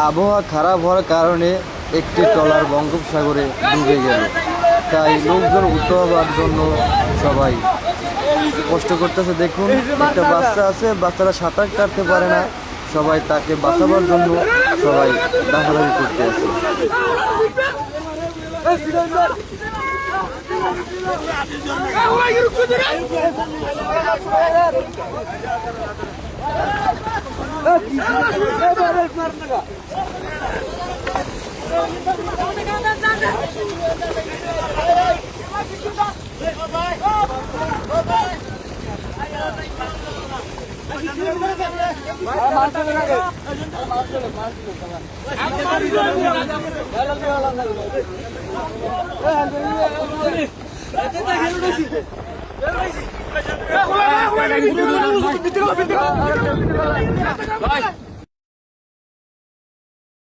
আবহাওয়া খারাপ হওয়ার কারণে একটি ট্রলার বঙ্গোপসাগরে ডুবে গেল। তাই লোকজন উদ্ধার হওয়ার জন্য সবাই কষ্ট করতেছে। দেখুন, একটা বাচ্চা আছে, বাচ্চারা সাঁতার কাটতে পারে না, সবাই তাকে বাঁচাবার জন্য সবাই দাফাদাফি করতে আছে। ভাই